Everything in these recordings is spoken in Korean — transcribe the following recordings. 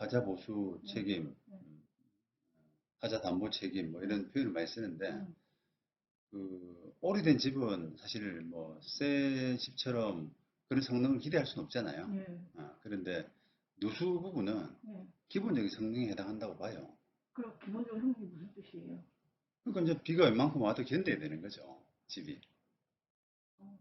하자 보수 네. 책임, 네. 하자 담보 책임 뭐 네. 이런 표현을 많이 쓰는데 음. 그 오래된 집은 사실 뭐 새 집처럼 그런 성능을 기대할 수는 없잖아요. 네. 그런데 누수 부분은 네. 기본적인 성능에 해당한다고 봐요. 그럼 기본적으로 성능이 무슨 뜻이에요? 그러니까 이제 비가 웬만큼 와도 견뎌야 되는 거죠, 집이. 어.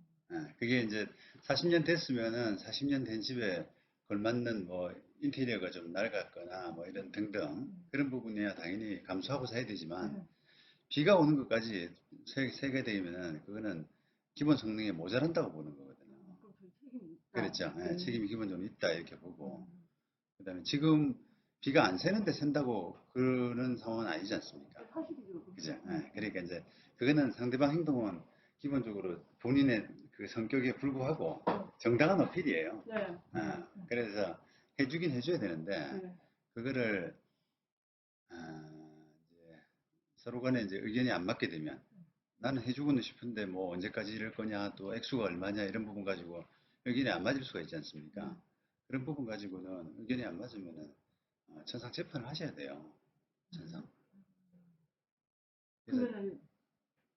그게 이제 40년 됐으면은 40년 된 집에 걸맞는 뭐 인테리어가 좀 낡았거나 뭐 이런 등등 그런 부분이야 당연히 감수하고 사야 되지만 네. 비가 오는 것까지 세게 되면은 그거는 기본 성능에 모자란다고 보는 거거든요. 그럼 저희 책임이 있다. 그렇죠. 네. 책임이 기본적으로 있다 이렇게 보고 음. 그다음에 지금 비가 안 새는데 샌다고 그런 상황은 아니지 않습니까? 사실이죠. 그죠? 음. 그러니까 이제 그거는 상대방 행동은 기본적으로 본인의 그 성격에 불구하고 정당한 어필이에요. 네. 그래서 해주긴 해줘야 되는데 네. 그거를 이제 서로 간에 이제 의견이 안 맞게 되면 나는 해주고는 싶은데 뭐 언제까지 이럴 거냐 또 액수가 얼마냐 이런 부분 가지고 의견이 안 맞을 수가 있지 않습니까? 그런 부분 가지고는 의견이 안 맞으면은 천상 재판을 하셔야 돼요. 천상. 그래서 그러면은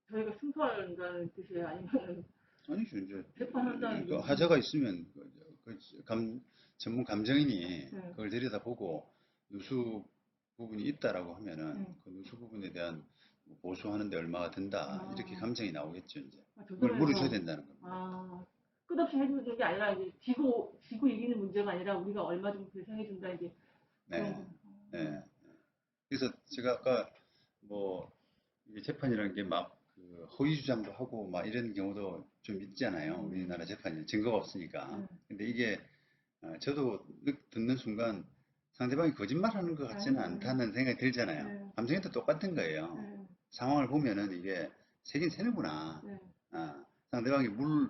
저희가 승소한다는 뜻이에요? 아니면 아니죠 이제 재판한다는 그 얘기예요? 하자가 있으면 전문 감정인이 네. 그걸 들여다보고 누수 부분이 있다라고 하면은 네. 그 누수 부분에 대한 뭐 보수하는데 얼마가 든다 이렇게 아, 감정이 나오겠죠 이제 그걸 물으셔야 조정에서, 된다는 겁니다. 끝없이 해주는 게 아니라, 이제, 지고 이기는 문제가 아니라, 우리가 얼마 정도 배상해준다, 이제, 그런 거. 네, 네. 그래서 제가 아까 뭐 이게 재판이라는 게 막 그 허위 주장도 하고 막 이런 경우도 좀 있잖아요. 우리나라 재판이 증거가 없으니까. 네. 근데 이게 저도 듣는 순간 상대방이 거짓말하는 것 같지는 아니요. 않다는 생각이 들잖아요. 네. 감정도 똑같은 거예요. 네. 상황을 보면은 이게 새긴 새는구나. 네. 상대방이 물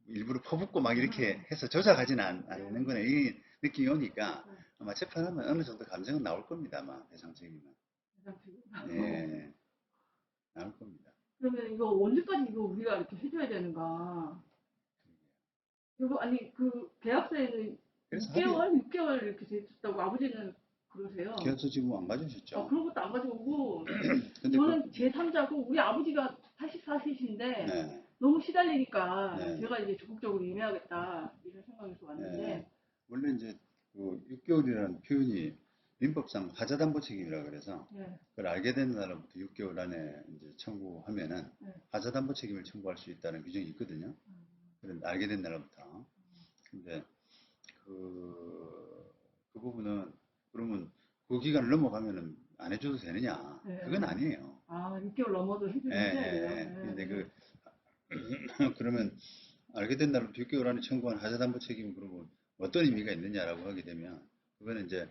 일부러 퍼붓고 막 이렇게 네. 해서 조작하지는 네. 않는 거네. 이 느낌이 오니까 네. 아마 재판하면 어느 정도 감정은 나올 겁니다. 아마 배상책임은. 예, 나올 겁니다. 그러면 이거 언제까지 이거 우리가 이렇게 해줘야 되는가? 이거, 아니, 그, 계약서에는 그래서 합의, 6개월 이렇게 돼 있다고 아버지는 그러세요. 계약서 지금 안 가져오셨죠? 그런 것도 안 가져오고, 근데 그, 저는 제3자고, 우리 아버지가 84세신데, 네, 너무 시달리니까, 네, 제가 이제 적극적으로 임해야겠다, 이런 생각에서 네. 왔는데, 원래 이제 그 6개월이라는 표현이 민법상 하자담보 책임이라 그래서 네. 그걸 알게 된 날부터 6개월 안에 이제 청구하면은 네. 하자담보 책임을 청구할 수 있다는 규정이 있거든요. 그런 알게 된 날부터. 근데 그 부분은 그러면 그 기간을 넘어가면은 안 해줘도 되느냐? 그건 네. 아니에요. 6개월 넘어도 예, 해주긴 해야 예, 돼요. 예. 네. 근데 네. 그러면 알게 된 날부터 6개월 안에 청구한 하자담보 책임은 그러면 어떤 의미가 있느냐라고 하게 되면 그거는 이제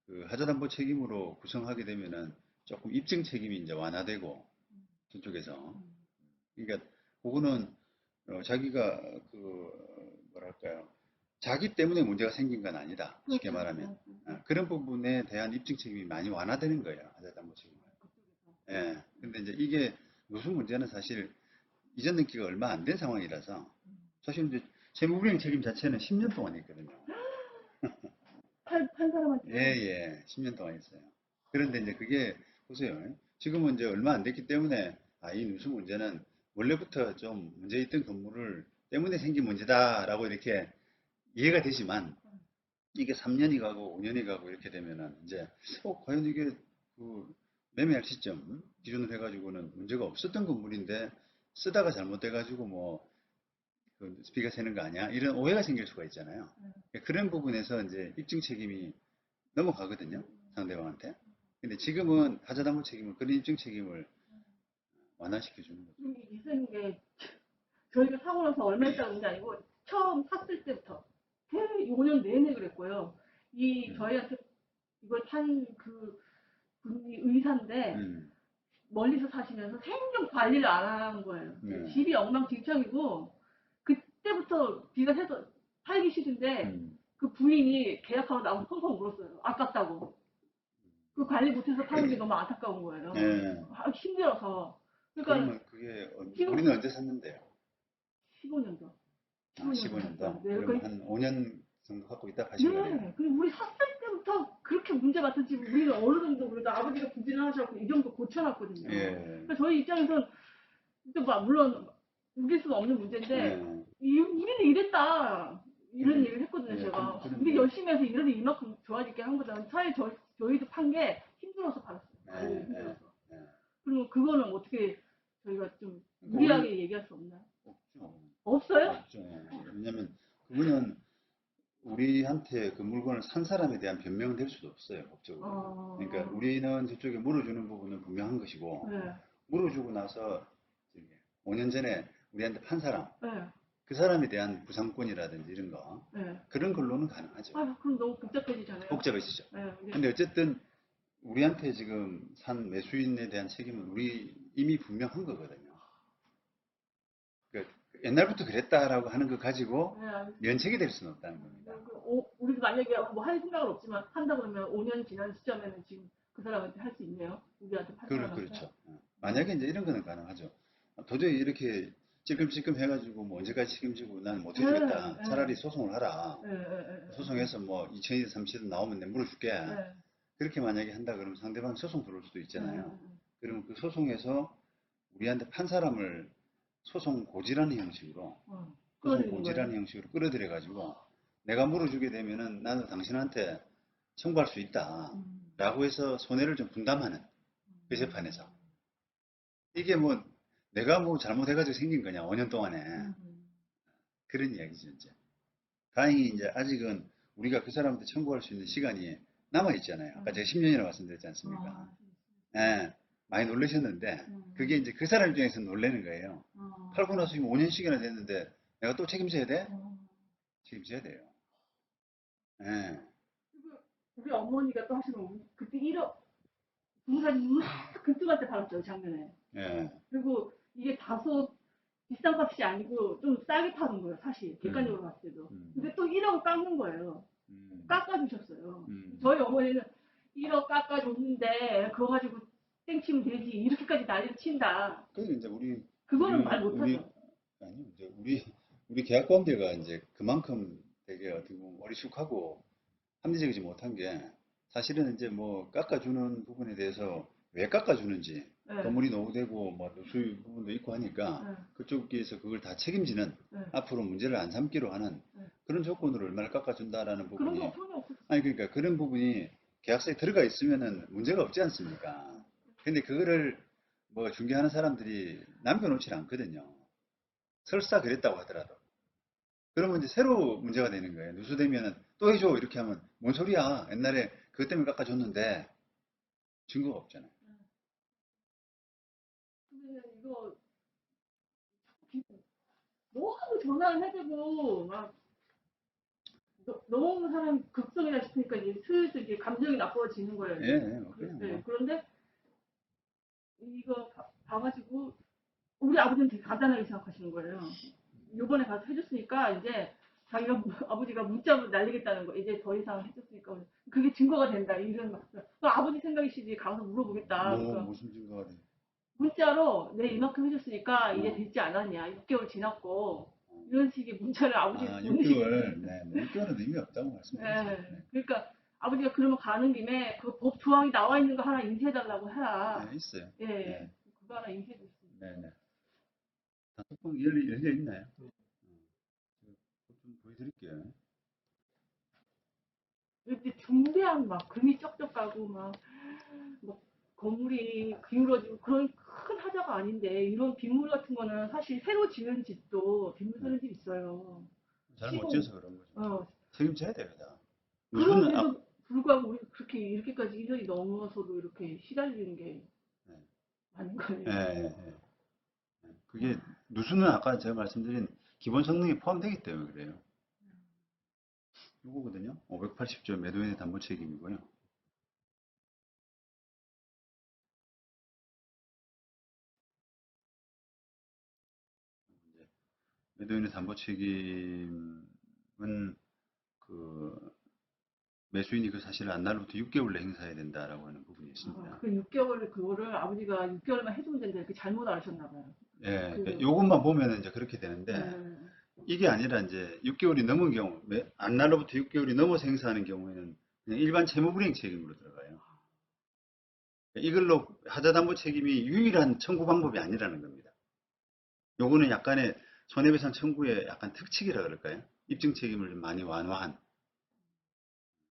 그 하자담보 책임으로 구성하게 되면은 조금 입증 책임이 이제 완화되고 저쪽에서 그러니까 그거는 자기가 그 뭐랄까요 자기 때문에 문제가 생긴 건 아니다 쉽게 그렇죠. 말하면 네. 그런 부분에 대한 입증 책임이 많이 완화되는 거예요 하자담보 책임. 예. 근데 이제 이게 무슨 문제는 사실 이전 등기가 얼마 안 된 상황이라서 사실 이제 채무불이행 책임 자체는 10년 동안 했거든요. 판 예, 사람한테요? 예. 10년 동안 했어요. 그런데 이제 그게 보세요. 지금은 이제 얼마 안 됐기 때문에 이 누수 문제는 원래부터 좀 문제 있던 건물을 때문에 생긴 문제다라고 이렇게 이해가 되지만 이게 3년이 가고 5년이 가고 이렇게 되면은 이제 과연 이게 그 매매할 시점 기준으로 해가지고는 문제가 없었던 건물인데 쓰다가 잘못돼가지고 뭐 비가 새는 거 아니야? 이런 오해가 생길 수가 있잖아요. 그런 부분에서 이제 입증 책임이 넘어가거든요. 상대방한테. 근데 지금은 하자담보 책임을 그런 입증 책임을 완화시켜 주는 거죠. 이 쓰는 게 저희가 사고 나서 얼마 있다고 그런 게 아니고 처음 샀을 때부터 5년 내내 그랬고요. 음, 저희한테 이걸 판 그 분이 의사인데 음, 멀리서 사시면서 생전 관리를 안 한 거예요. 네, 집이 엉망진창이고 그때부터 비가 새서 팔기 싫은데 음. 그 부인이 계약하고 나서 펑펑 울었어요. 아깝다고. 그 관리 못해서 파는 게 너무 안타까운 거예요. 네. 힘들어서. 그러니까 그러면 그게 지금 우리는 언제 샀는데요? 15년도. 아, 15년도 샀어요. 15년도? 네, 그러면 그러니까 한 5년 정도 갖고 있다 파신 거네요. 네. 그리고 우리 샀을 때부터 그렇게 문제 같은 집 우리는 어느 정도 그래도 아버지가 부지런하셔서 이 정도 고쳐놨거든요. 예. 그러니까 저희 입장에서는 또 막 물론 우길 수는 없는 문제인데 예. 우리는 이랬다 이런 예. 얘기를 했거든요. 예. 제가 그런데 우리 열심히 해서 이래도 이만큼 좋아지게 한 거잖아요. 사실 저희도 판 게 힘들어서 팔았어요. 많이 예. 힘들어서. 예. 그리고 그거는 어떻게 저희가 좀 그러니까 무리하게 얘기할 수 없나요? 없죠. 없어요? 없죠. 왜냐면 그거는 우리한테 그 물건을 산 사람에 대한 변명은 될 수도 없어요, 법적으로. 그러니까 우리는 저쪽에 물어주는 부분은 분명한 것이고, 네. 물어주고 나서 5년 전에 우리한테 판 사람, 네. 그 사람에 대한 부상권이라든지 이런 거, 네. 그런 걸로는 가능하죠. 아, 그럼 너무 복잡해지잖아요. 복잡해지죠. 네. 근데 어쨌든 우리한테 지금 산 매수인에 대한 책임은 우리 이미 분명한 거거든요. 그러니까 옛날부터 그랬다라고 하는 거 가지고 네, 알겠습니다. 면책이 될 수는 없다는 겁니다. 우리도 만약에 뭐 할 생각은 없지만 한다 그러면 5년 지난 시점에는 지금 그 사람한테 할 수 있네요. 우리한테 판 사람한테. 그렇죠. 만약에 이제 이런 거는 가능하죠. 도저히 이렇게 찔끔찔끔 해가지고 뭐 언제까지 책임지고 나는 못 해주겠다. 네, 차라리 소송을 하라. 네, 네, 네. 소송해서 뭐 2000이든 30이든 나오면 내가 물어줄게. 네. 그렇게 만약에 한다 그러면 상대방 소송 들어올 수도 있잖아요. 네. 그러면 그 소송에서 우리한테 판 사람을 소송 고지라는 형식으로 소송 끌어들이는 고지라는 거예요. 형식으로 끌어들여 가지고 내가 물어주게 되면은 나는 당신한테 청구할 수 있다. 라고 해서 손해를 좀 분담하는 그 재판에서. 이게 뭐 내가 뭐 잘못해가지고 생긴 거냐 5년 동안에 그런 이야기죠 이제. 다행히 이제 아직은 우리가 그 사람한테 청구할 수 있는 시간이 남아 있잖아요. 아까 제가 10년이라고 말씀드렸지 않습니까? 예, 많이 놀라셨는데 그게 이제 그 사람 입장에서 놀라는 거예요. 팔고 나서 지금 5년씩이나 됐는데 내가 또 책임져야 돼? 책임져야 돼요. 예, 우리 어머니가 또 하시는 그때 1억 부동산이 막 급등할 때 팔았어요 작년에. 예, 그리고 이게 다소 비싼 값이 아니고 좀 싸게 파는 거예요 사실 객관적으로 봤을 때도. 근데 또 1억을 깎는 거예요. 깎아주셨어요. 저희 어머니는 1억 깎아줬는데 그거 가지고 땡치면 되지 이렇게까지 난리를 친다. 그래서 이제 우리 그거는 말 못하죠. 아니 이제 우리 계약관계가 이제 그만큼 되게 어떻게 보면 어리숙하고 합리적이지 못한 게 사실은 이제 뭐 깎아주는 부분에 대해서 왜 깎아주는지 네. 건물이 노후되고 뭐 누수 부분도 있고 하니까 그쪽에서 그걸 다 책임지는 앞으로 문제를 안 삼기로 하는 그런 조건으로 얼마를 깎아준다라는 그런 부분이 거 전혀 없었어요. 아니 그러니까 그런 부분이 계약서에 들어가 있으면은 문제가 없지 않습니까? 근데 그거를 뭐 중개하는 사람들이 남겨놓질 않거든요. 설사 그랬다고 하더라도. 그러면 이제 새로 문제가 되는 거예요. 누수되면은 또 해줘 이렇게 하면 뭔 소리야? 옛날에 그것 때문에 깎아줬는데 증거가 없잖아요. 근데 이거 너무 전화를 해대고 막 너무 사람 극성이다 싶으니까 이제 슬슬 이제 감정이 나빠지는 거예요. 예, 뭐 그냥 네, 뭐. 그런데 이거 봐가지고 우리 아버지는 되게 간단하게 생각하시는 거예요. 요번에 가서 해줬으니까 이제 자기가 아버지가 문자로 날리겠다는 거 이제 더 이상 해줬으니까 그게 증거가 된다 이런 막 아버지 생각이시지 가서 물어보겠다. 그러니까 무슨 증거가 돼? 문자로 내 이만큼 해줬으니까 이제 됐지 않았냐 6개월 지났고 이런 식의 문자를 아버지가 아, 보내시는 6개월. 네, 6개월은 의미 없다고 말씀드렸죠. 네. 그러니까 아버지가 그러면 가는 김에 그 법 조항이 나와 있는 거 하나 인쇄해달라고 해라. 네, 있어요. 예. 네. 그거 하나 인쇄해줬습니다. 네, 네. 단톡방 열려 있나요? 좀 보여드릴게요. 이렇게 중대한 막 금이 쩍쩍 가고 막 건물이 기울어지고 그런 큰 하자가 아닌데 이런 빗물 같은 거는 사실 새로 지은 집도 빗물 새는 집 있어요. 잘못 지어서 그런 거죠. 책임져야 돼요, 다. 그런데도 불구하고 우리 그렇게 이렇게까지 1년이 넘어서도 이렇게 시달리는 게 아닌 거예요. 네. 그게 누수는 아까 제가 말씀드린 기본 성능이 포함되기 때문에 그래요. 이거거든요. 580조 매도인의 담보 책임이고요. 매도인의 담보 책임은 그 매수인이 그 사실을 안 날로부터 6개월 내 행사해야 된다라고 하는 부분이 있습니다. 그 6개월 그거를 아버지가 6개월만 해주면 되는데 이렇게 잘못 아셨나 봐요. 예, 그러니까 요것만 보면 이제 그렇게 되는데 네. 이게 아니라 이제 6개월이 넘은 경우, 안 날로부터 6개월이 넘어서 행사하는 경우에는 그냥 일반 채무불이행 책임으로 들어가요. 이걸로 하자담보 책임이 유일한 청구 방법이 아니라는 겁니다. 요거는 약간의 손해배상 청구의 약간 특칙이라 그럴까요? 입증 책임을 좀 많이 완화한